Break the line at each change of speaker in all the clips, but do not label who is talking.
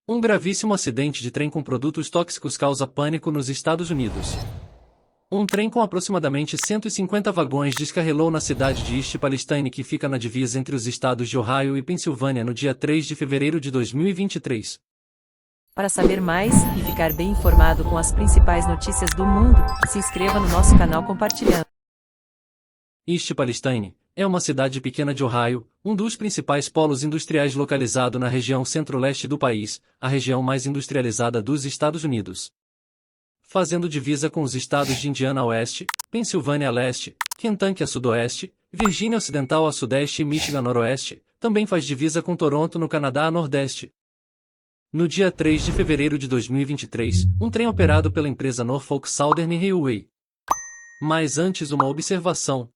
Um gravíssimo acidente de trem com produtos tóxicos causa pânico nos Estados Unidos. Um trem com aproximadamente 150 vagões descarrilou na cidade de East Palestine, que fica na divisa entre os estados de Ohio e Pensilvânia, no dia 3 de fevereiro de 2023.
Para saber mais e ficar bem informado com as principais notícias do mundo, se inscreva no nosso canal compartilhando.
East Palestine é uma cidade pequena de Ohio, um dos principais polos industriais localizado na região centro-leste do país, a região mais industrializada dos Estados Unidos. Fazendo divisa com os estados de Indiana a oeste, Pensilvânia a leste, Kentucky a sudoeste, Virgínia Ocidental a sudeste e Michigan a noroeste, também faz divisa com Toronto no Canadá a nordeste. No dia 3 de fevereiro de 2023, um trem operado pela empresa Norfolk Southern Railway. Mas antes, uma observação.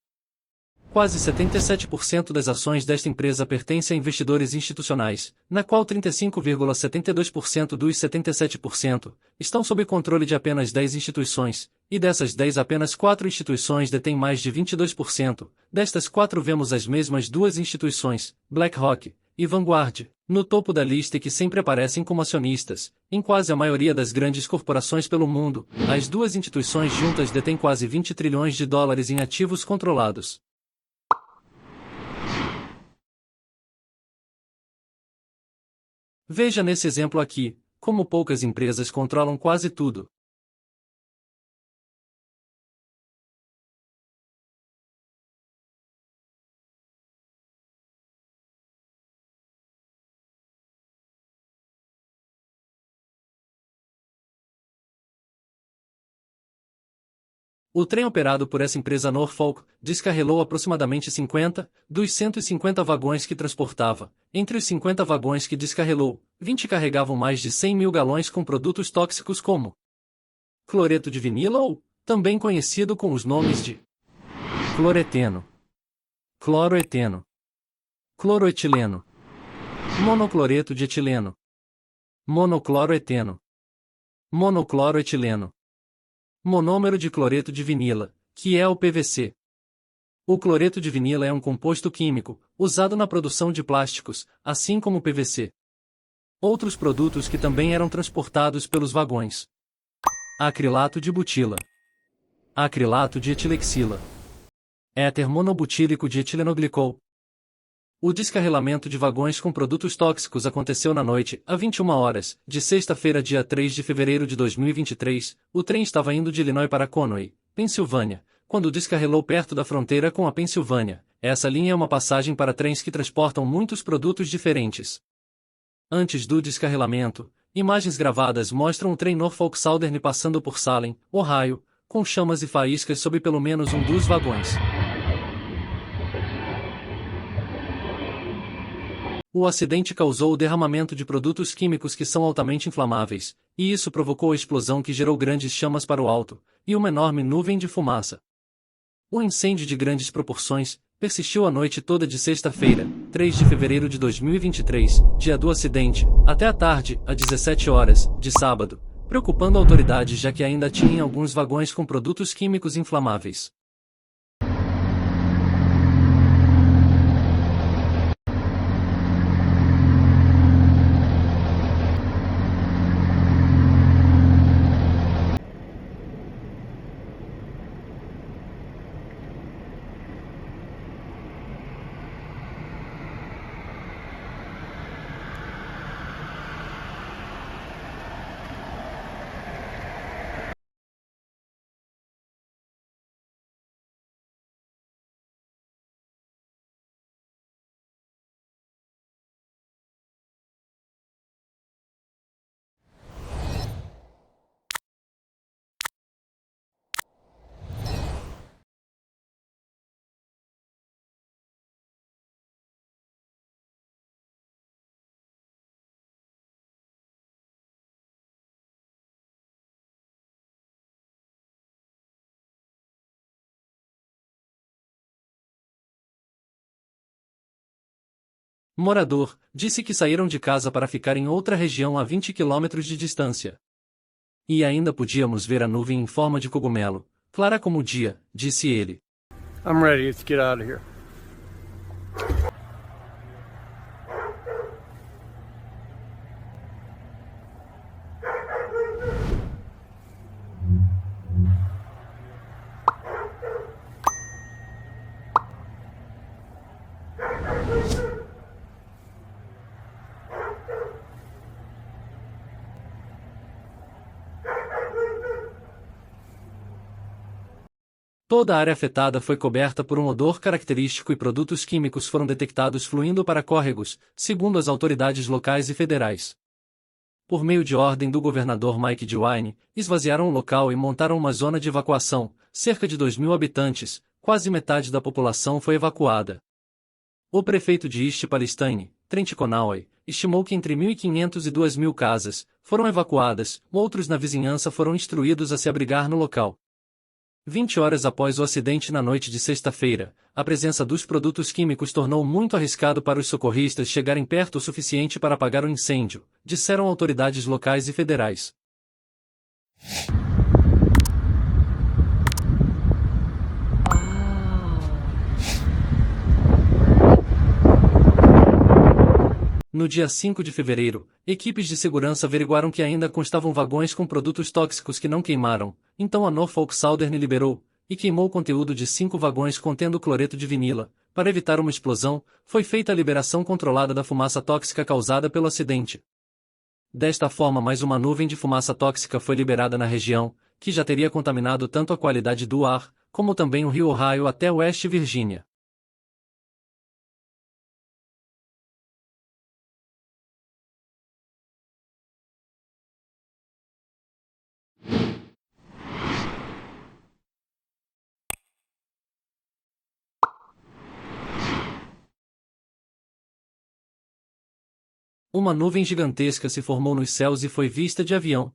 Quase 77% das ações desta empresa pertencem a investidores institucionais, na qual 35,72% dos 77% estão sob controle de apenas 10 instituições, e dessas 10 apenas 4 instituições detêm mais de 22%. Destas 4 vemos as mesmas duas instituições, BlackRock e Vanguard, no topo da lista e que sempre aparecem como acionistas. Em quase a maioria das grandes corporações pelo mundo, as duas instituições juntas detêm quase 20 trilhões de dólares em ativos controlados. Veja nesse exemplo aqui, como poucas empresas controlam quase tudo. O trem operado por essa empresa Norfolk descarrilou aproximadamente 50 dos 150 vagões que transportava. Entre os 50 vagões que descarrilou, 20 carregavam mais de 100 mil galões com produtos tóxicos como cloreto de vinilo ou, também conhecido com os nomes de cloreteno, cloroeteno, cloroetileno, monocloreto de etileno, monocloroeteno, monocloroetileno, monômero de cloreto de vinila, que é o PVC. O cloreto de vinila é um composto químico, usado na produção de plásticos, assim como o PVC. Outros produtos que também eram transportados pelos vagões: acrilato de butila, acrilato de etilexila, éter monobutílico de etilenoglicol. O descarrilamento de vagões com produtos tóxicos aconteceu na noite, às 21 horas, de sexta-feira, dia 3 de fevereiro de 2023. O trem estava indo de Illinois para Conway, Pensilvânia, quando descarrilou perto da fronteira com a Pensilvânia. Essa linha é uma passagem para trens que transportam muitos produtos diferentes. Antes do descarrilamento, imagens gravadas mostram o trem Norfolk Southern passando por Salem, Ohio, com chamas e faíscas sob pelo menos um dos vagões. O acidente causou o derramamento de produtos químicos que são altamente inflamáveis, e isso provocou a explosão que gerou grandes chamas para o alto, e uma enorme nuvem de fumaça. O incêndio de grandes proporções persistiu a noite toda de sexta-feira, 3 de fevereiro de 2023, dia do acidente, até a tarde, às 17 horas, de sábado, preocupando autoridades já que ainda tinham alguns vagões com produtos químicos inflamáveis. Morador disse que saíram de casa para ficar em outra região a 20 quilômetros de distância. E ainda podíamos ver a nuvem em forma de cogumelo, clara como o dia, disse ele.
I'm ready, let's get out of here.
Toda a área afetada foi coberta por um odor característico e produtos químicos foram detectados fluindo para córregos, segundo as autoridades locais e federais. Por meio de ordem do governador Mike DeWine, esvaziaram o local e montaram uma zona de evacuação. Cerca de 2.000 habitantes, quase metade da população foi evacuada. O prefeito de East Palestine, Trent Conaway, estimou que entre 1.500 e 2.000 casas foram evacuadas, outros na vizinhança foram instruídos a se abrigar no local. 20 horas após o acidente na noite de sexta-feira, a presença dos produtos químicos tornou muito arriscado para os socorristas chegarem perto o suficiente para apagar o incêndio, disseram autoridades locais e federais. No dia 5 de fevereiro, equipes de segurança averiguaram que ainda constavam vagões com produtos tóxicos que não queimaram, então a Norfolk Southern liberou e queimou o conteúdo de 5 vagões contendo cloreto de vinila. Para evitar uma explosão, foi feita a liberação controlada da fumaça tóxica causada pelo acidente. Desta forma, mais uma nuvem de fumaça tóxica foi liberada na região, que já teria contaminado tanto a qualidade do ar, como também o rio Ohio até West Virginia. Uma nuvem gigantesca se formou nos céus e foi vista de avião.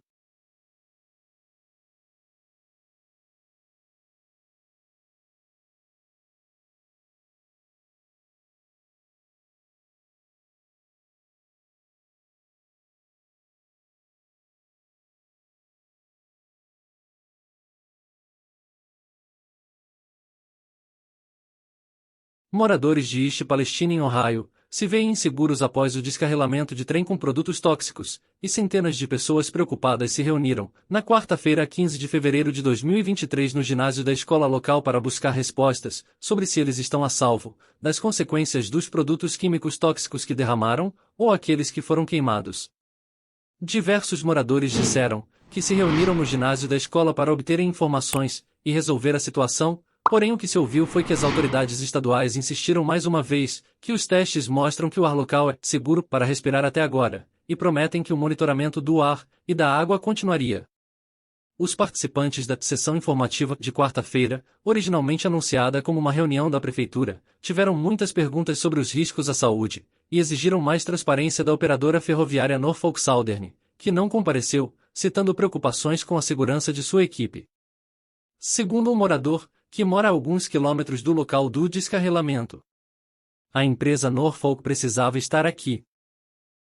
Moradores de East Palestine em Ohio se veem inseguros após o descarrilamento de trem com produtos tóxicos, e centenas de pessoas preocupadas se reuniram, na quarta-feira, 15 de fevereiro de 2023, no ginásio da escola local para buscar respostas sobre se eles estão a salvo das consequências dos produtos químicos tóxicos que derramaram, ou aqueles que foram queimados. Diversos moradores disseram que se reuniram no ginásio da escola para obterem informações e resolver a situação. Porém, o que se ouviu foi que as autoridades estaduais insistiram mais uma vez que os testes mostram que o ar local é seguro para respirar até agora, e prometem que o monitoramento do ar e da água continuaria. Os participantes da sessão informativa de quarta-feira, originalmente anunciada como uma reunião da prefeitura, tiveram muitas perguntas sobre os riscos à saúde, e exigiram mais transparência da operadora ferroviária Norfolk Southern, que não compareceu, citando preocupações com a segurança de sua equipe. Segundo um morador, que mora a alguns quilômetros do local do descarrilamento, a empresa Norfolk precisava estar aqui.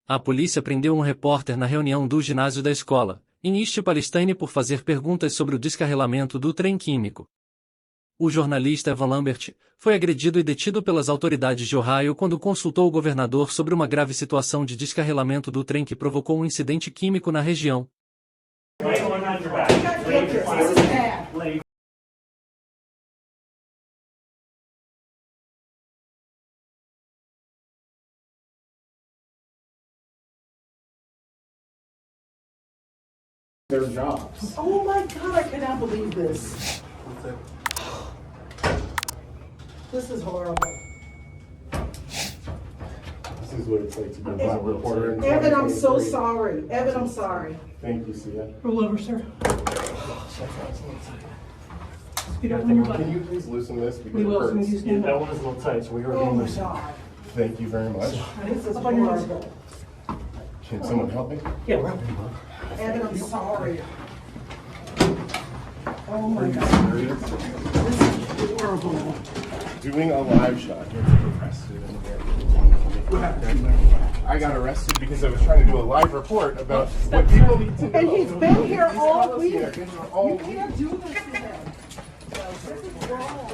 A polícia prendeu um repórter na reunião do ginásio da escola, em East Palestine, por fazer perguntas sobre o descarrilamento do trem químico. O jornalista Evan Lambert foi agredido e detido pelas autoridades de Ohio quando consultou o governador sobre uma grave situação de descarrilamento do trem que provocou um incidente químico na região.
Their jobs.
Oh my God, I cannot believe this. This is horrible.
This is what it's like to be a black reporter in
Evan, I'm so
2023.
sorry. Evan, I'm sorry.
Thank you, Sia.
Roll over, sir. Speed up on your butt.
Can you please loosen this because
We
it
will,
hurts?
as soon as you stand
That
up.
one is a little tight, so we were
Oh
getting
my
this.
God.
Thank you very much.
This is horrible.
Can someone help me?
Yeah, we're helping, bud.
Evan, I'm sorry. Oh my
Are you
God.
serious?
This is horrible.
Doing a live shot. Arrested in there. I got arrested because I was trying to do a live report about what people need to know.
And he's been here
These
all
policies
week.
are been here all
You
week.
can't do this to him. This is wrong.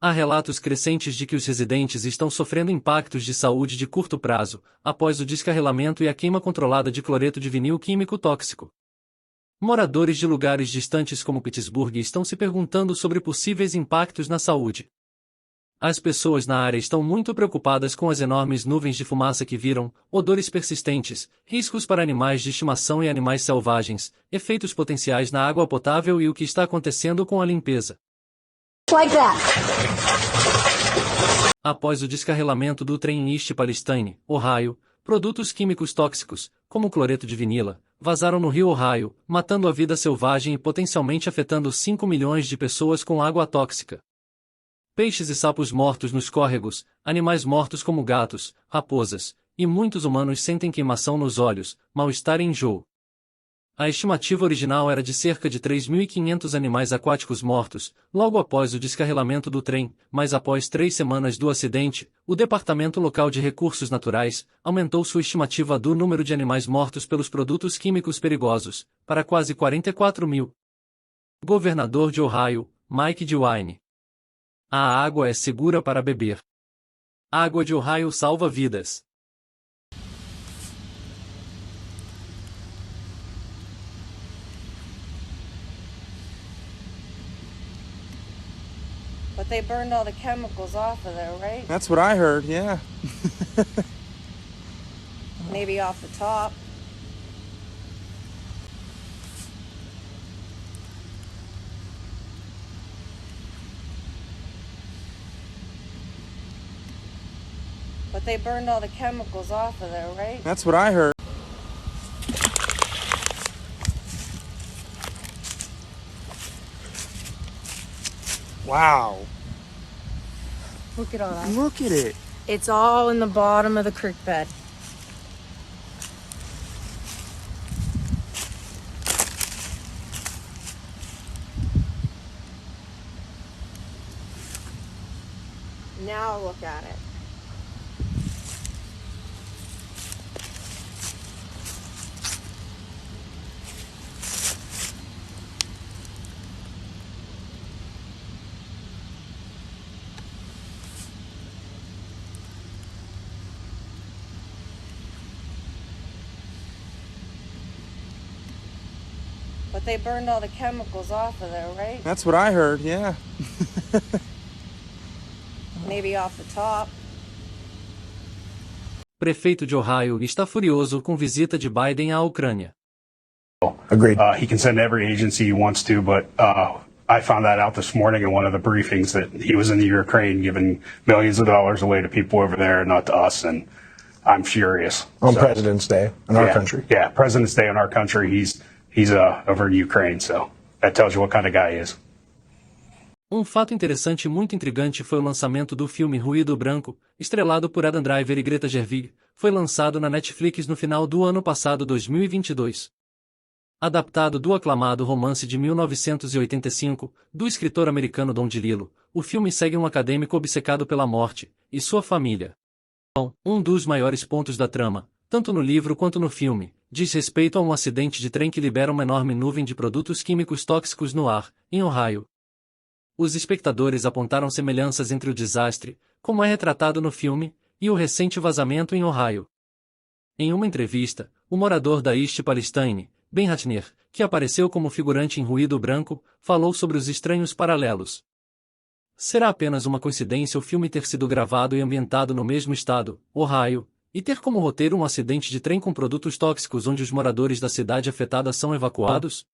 Há relatos crescentes de que os residentes estão sofrendo impactos de saúde de curto prazo, após o descarrilamento e a queima controlada de cloreto de vinil químico tóxico. Moradores de lugares distantes como Pittsburgh estão se perguntando sobre possíveis impactos na saúde. As pessoas na área estão muito preocupadas com as enormes nuvens de fumaça que viram, odores persistentes, riscos para animais de estimação e animais selvagens, efeitos potenciais na água potável e o que está acontecendo com a limpeza.
Like that.
Após o descarrilamento do trem em East Palestine, Ohio, produtos químicos tóxicos, como cloreto de vinila, vazaram no rio Ohio, matando a vida selvagem e potencialmente afetando 5 milhões de pessoas com água tóxica. Peixes e sapos mortos nos córregos, animais mortos como gatos, raposas, e muitos humanos sentem queimação nos olhos, mal-estar e enjoo. A estimativa original era de cerca de 3.500 animais aquáticos mortos, logo após o descarrilamento do trem, mas após 3 semanas do acidente, o Departamento Local de Recursos Naturais aumentou sua estimativa do número de animais mortos pelos produtos químicos perigosos, para quase 44 mil. Governador de Ohio, Mike DeWine. A água é segura para beber. Água de Ohio salva vidas.
But they burned all the chemicals off of there, right?
That's what I heard, yeah.
Maybe off the top. But they burned all the chemicals off of there, right?
That's what I heard. Wow.
Look at all that.
Look at it.
It's all in the bottom of the creek bed. Now look at it. But they burned all the chemicals off of there, right?
That's what I heard, yeah.
Maybe off the top.
Prefeito de Ohio está furioso com visita de Biden à Ucrânia.
Agreed. He can send every agency he wants to, but I found that out this morning in one of the briefings that he was in the Ukraine giving millions of dollars away to people over there, not to us, and I'm furious.
On President's Day in our country.
Yeah, President's Day in our country. He's over in Ukraine, so that tells you what kind of guy he is.
Fato interessante e muito intrigante foi o lançamento do filme Ruído Branco, estrelado por Adam Driver e Greta Gerwig, foi lançado na Netflix no final do ano passado 2022. Adaptado do aclamado romance de 1985, do escritor americano Don DeLillo, o filme segue um acadêmico obcecado pela morte, e sua família. Um dos maiores pontos da trama, tanto no livro quanto no filme, diz respeito a um acidente de trem que libera uma enorme nuvem de produtos químicos tóxicos no ar, em Ohio. Os espectadores apontaram semelhanças entre o desastre, como é retratado no filme, e o recente vazamento em Ohio. Em uma entrevista, o morador da East Palestine, Ben Ratner, que apareceu como figurante em Ruído Branco, falou sobre os estranhos paralelos. Será apenas uma coincidência o filme ter sido gravado e ambientado no mesmo estado, Ohio, e ter como roteiro um acidente de trem com produtos tóxicos onde os moradores da cidade afetada são evacuados?